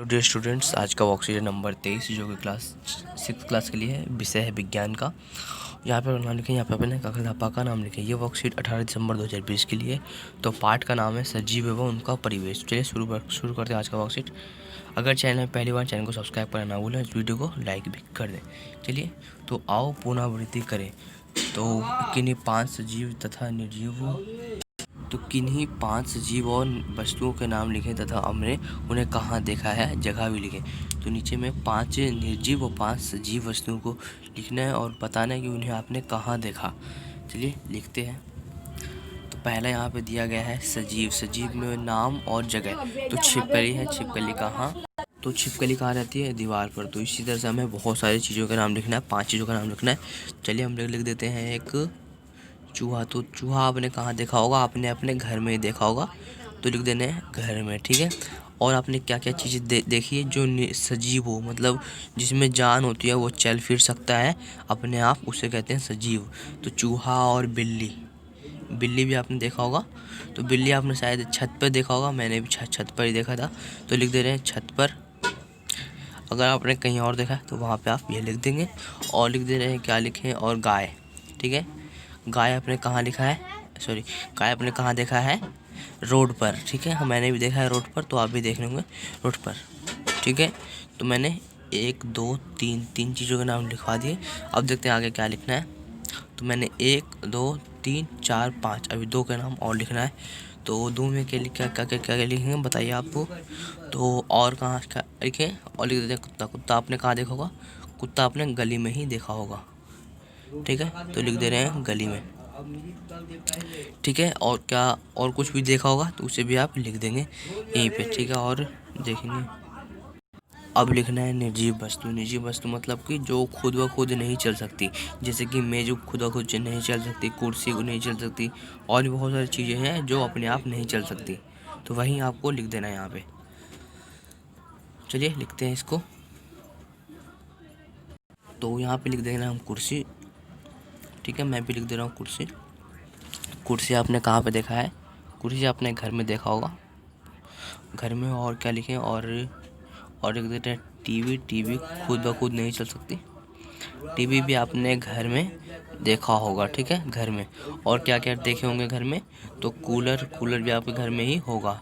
Dear students, आज का worksheet है नंबर 23 जो कि क्लास 6 क्लास के लिए है। विषय है विज्ञान का। यहाँ पर नाम लिखें, यहाँ पर अपने कक्षाध्यापक का नाम लिखें। ये वर्कशीट 18 दिसंबर 2020 के लिए। तो पाठ का नाम है सजीव एवं उनका परिवेश। चलिए शुरू करते हैं आज का वर्कशीट। अगर चैनल में पहली बार, चैनल को सब्सक्राइब करना ना भूलें, इस वीडियो को लाइक भी कर दें। चलिए तो आओ पुनरावृत्ति करें। तो किन्हीं 5 सजीव तथा निर्जीव किन्हीं 5 सजीव और वस्तुओं के नाम लिखें तथा हमने उन्हें कहाँ देखा है, जगह भी लिखें। तो नीचे में 5 निर्जीव और 5 सजीव वस्तुओं को लिखना है और बताना है कि उन्हें आपने कहाँ देखा। चलिए लिखते हैं। तो पहला यहाँ पे दिया गया है सजीव। सजीव में नाम और जगह। तो छिपकली है, छिपकली कहाँ? तो छिपकली कहाँ रहती है? दीवार पर। तो इसी तरह से हमें बहुत सारी चीज़ों का नाम लिखना है, 5 चीज़ों का नाम लिखना है। चलिए हम लिख देते हैं एक चूहा। तो चूहा आपने कहाँ देखा होगा? आपने अपने घर में ही देखा होगा, तो लिख देना है घर में, ठीक है। और आपने क्या क्या चीज़ें देखी है जो सजीव हो, मतलब जिसमें जान होती है, वो चल फिर सकता है अपने आप, उसे कहते हैं सजीव। तो चूहा और बिल्ली, बिल्ली भी आपने देखा होगा। तो बिल्ली आपने शायद छत पर देखा होगा, मैंने भी छत पर ही देखा था, तो लिख दे रहे हैं छत पर। अगर आपने कहीं और देखा है तो वहाँ पे आप ये लिख देंगे। और लिख दे रहे हैं, क्या लिखें? और गाय, ठीक है। गाय आपने कहाँ लिखा है? सॉरी, गाय आपने कहाँ देखा है? रोड पर, ठीक है। मैंने भी देखा है रोड पर, तो आप भी देख लेंगे रोड पर, ठीक है। तो मैंने 1 2 3 चीज़ों के नाम लिखवा दिए। अब देखते हैं आगे क्या लिखना है। तो मैंने 1 2 3 4 5, अभी 2 का नाम और लिखना है। तो 2 में क्या लिखेंगे बताइए आपको। तो और कहाँ क्या लिखें? और लिख देते हैं कुत्ता। कुत्ता आपने कहाँ देखा होगा? कुत्ता आपने गली में ही देखा होगा, ठीक है। तो लिख दे रहे हैं गली में, ठीक है। और क्या और कुछ भी देखा होगा तो उसे भी आप लिख देंगे यहीं पे, ठीक है। और देखेंगे अब लिखना है निर्जीव वस्तु। निर्जीव वस्तु मतलब कि जो खुद ब खुद नहीं चल सकती, जैसे कि मेज खुद ब खुद नहीं चल सकती, कुर्सी नहीं चल सकती, और भी बहुत सारी चीज़ें हैं जो अपने आप नहीं चल सकती। तो वहीं आपको लिख देना है यहाँ पे। चलिए लिखते हैं इसको। तो यहाँ पे लिख देना हम कुर्सी, ठीक है। मैं भी लिख दे रहा हूँ कुर्सी। कुर्सी आपने कहाँ पे देखा है? कुर्सी आपने घर में देखा होगा, घर में। और क्या लिखें? और लिख देते हैं टीवी। टीवी खुद ब खुद नहीं चल सकती, टीवी भी आपने घर में देखा होगा, ठीक है, घर में। और क्या क्या देखे होंगे घर में? तो कूलर, कूलर भी आपके घर में ही होगा।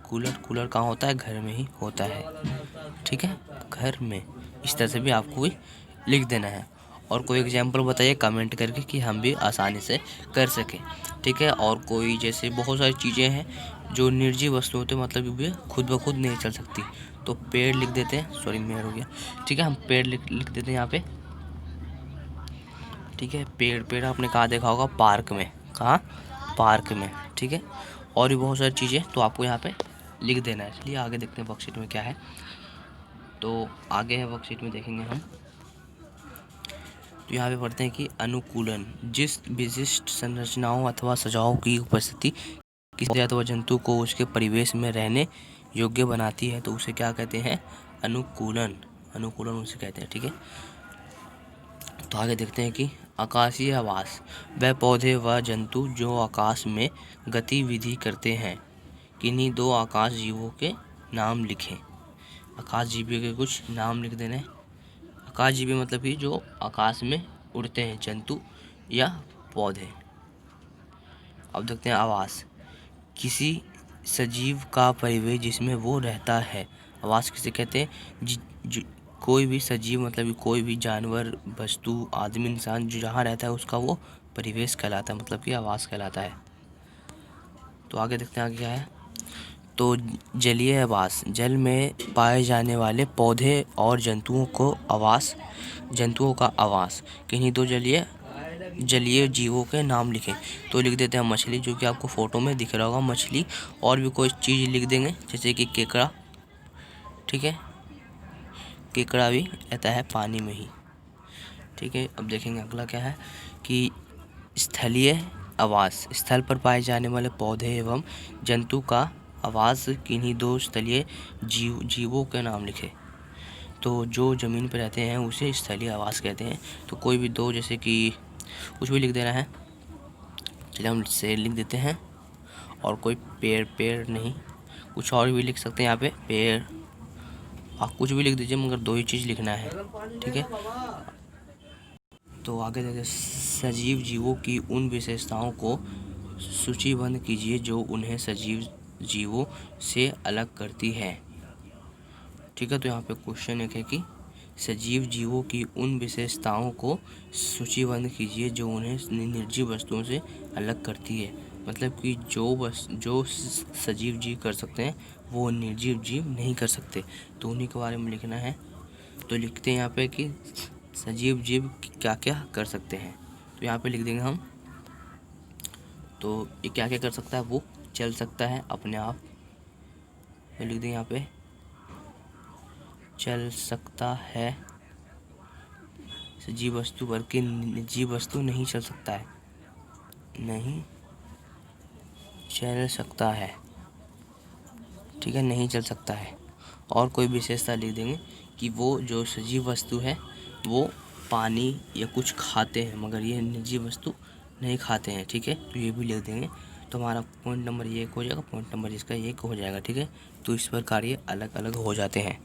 कूलर कहाँ होता है? घर में ही होता है, ठीक है, घर में। इस तरह से भी आपको लिख देना है। और कोई एग्जाम्पल बताइए कमेंट करके कि हम भी आसानी से कर सकें, ठीक है। और कोई जैसे बहुत सारी चीज़ें हैं जो निर्जीव वस्तु होते हैं, मतलब भी खुद ब खुद नहीं चल सकती। तो पेड़ लिख देते हैं, सॉरी मेड़ हो गया, ठीक है। हम पेड़ लिख देते हैं यहाँ पे, ठीक है। पेड़ आपने कहाँ देखा होगा? पार्क में। कहाँ? पार्क में, ठीक है। और भी बहुत सारी चीज़ें तो आपको यहाँ पे लिख देना है। चलिए आगे देखते हैं वर्कशीट में क्या है। तो आगे है वर्कशीट में देखेंगे हम। तो यहाँ पे पढ़ते हैं कि अनुकूलन, जिस विशिष्ट संरचनाओं अथवा सजाओं की उपस्थिति किसी अथवा जंतु को उसके परिवेश में रहने योग्य बनाती है, तो उसे क्या कहते हैं? अनुकूलन। अनुकूलन उसे कहते हैं, ठीक है। तो आगे देखते हैं कि आकाशीय आवास, वह पौधे व जंतु जो आकाश में गतिविधि करते हैं। किन्हीं 2 आकाश जीवों के नाम लिखें। आकाश जीवी के कुछ नाम लिख देने। आकाश जीवी मतलब कि जो आकाश में उड़ते हैं, जंतु या पौधे। अब देखते हैं आवास, किसी सजीव का परिवेश जिसमें वो रहता है। आवास किसे कहते हैं? कोई भी सजीव मतलब कोई भी जानवर, वस्तु, आदमी, इंसान जो जहाँ रहता है उसका वो परिवेश कहलाता है, मतलब कि आवास कहलाता है। तो आगे देखते हैं आगे क्या है। तो जलीय आवास, जल में पाए जाने वाले पौधे और जंतुओं को आवास, जंतुओं का आवास। किन्हीं 2 जलीय जीवों के नाम लिखें। तो लिख देते हैं मछली, जो कि आपको फोटो में दिख रहा होगा मछली। और भी कोई चीज़ लिख देंगे जैसे कि केकड़ा, ठीक है। केकड़ा भी रहता है पानी में ही, ठीक है। अब देखेंगे अगला क्या है कि स्थलीय आवास, स्थल पर पाए जाने वाले पौधे एवं जंतु का आवास। किन्हीं 2 स्थलीय जीवों के नाम लिखे। तो जो ज़मीन पर रहते हैं उसे स्थलीय आवास कहते हैं। तो कोई भी 2, जैसे कि कुछ भी लिख देना है। चलिए हम शेर लिख देते हैं। और कोई पेड़ नहीं, कुछ और भी लिख सकते हैं यहाँ पे, पेड़, आप कुछ भी लिख दीजिए मगर 2 ही चीज़ लिखना है, ठीक है। तो आगे देखिए, सजीव जीवों की उन विशेषताओं को सूचीबद्ध कीजिए जो उन्हें सजीव जीवों से अलग करती है, ठीक है। तो यहाँ पे क्वेश्चन एक है कि सजीव जीवों की उन विशेषताओं को सूचीबद्ध कीजिए जो उन्हें निर्जीव वस्तुओं से अलग करती है। मतलब कि जो सजीव जीव कर सकते हैं वो निर्जीव जीव नहीं कर सकते, तो उन्हीं के बारे में लिखना है। तो लिखते हैं यहाँ पे कि सजीव जीव क्या क्या कर सकते हैं। तो यहाँ पे लिख देंगे हम, तो ये क्या क्या कर सकता है, वो चल सकता है अपने आप, तो लिख देंगे यहाँ पे चल सकता है सजीव वस्तु, बल्कि निर्जीव वस्तु नहीं चल सकता है, नहीं चल सकता है, ठीक है, नहीं चल सकता है। और कोई विशेषता लिख देंगे कि वो जो सजीव वस्तु है वो पानी या कुछ खाते हैं मगर ये निर्जीव वस्तु नहीं खाते हैं, ठीक है। तो ये भी लिख देंगे। तो हमारा पॉइंट नंबर ये 1 हो जाएगा, पॉइंट नंबर इसका 1 हो जाएगा, ठीक है। तो इस प्रकार ये अलग अलग हो जाते हैं।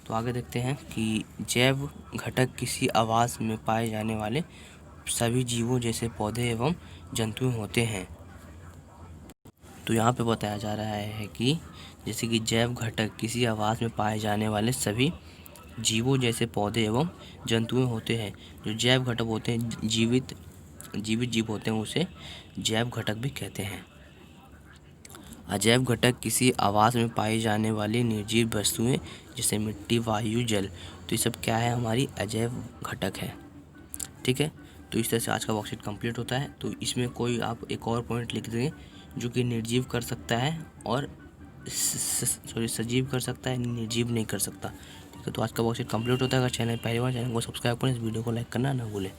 तो आगे देखते हैं कि जैव घटक किसी आवास में पाए जाने वाले सभी जीवों जैसे पौधे एवं जंतु होते हैं। तो यहाँ पे बताया जा रहा है कि जैसे कि जैव घटक किसी आवास में पाए जाने वाले सभी जीवों जैसे पौधे एवं जंतुएं होते हैं। जो जैव घटक होते हैं, जीवित जीव होते हैं, उसे जैव घटक भी कहते हैं। अजैव घटक किसी आवास में पाई जाने वाली निर्जीव वस्तुएं जैसे मिट्टी, वायु, जल, तो ये सब क्या है, हमारी अजैव घटक है, ठीक है। तो इस तरह से आज का वर्कशीट कंप्लीट होता है। तो इसमें कोई आप एक और पॉइंट लिख देंगे जो कि निर्जीव कर सकता है और सजीव कर सकता है, निर्जीव नहीं कर सकता, ठीक है। तो आज का वर्कशीट कंप्लीट होता है। अगर चैनल पहली बार, चैनल को सब्सक्राइब करें, इस वीडियो को लाइक करना ना भूलें।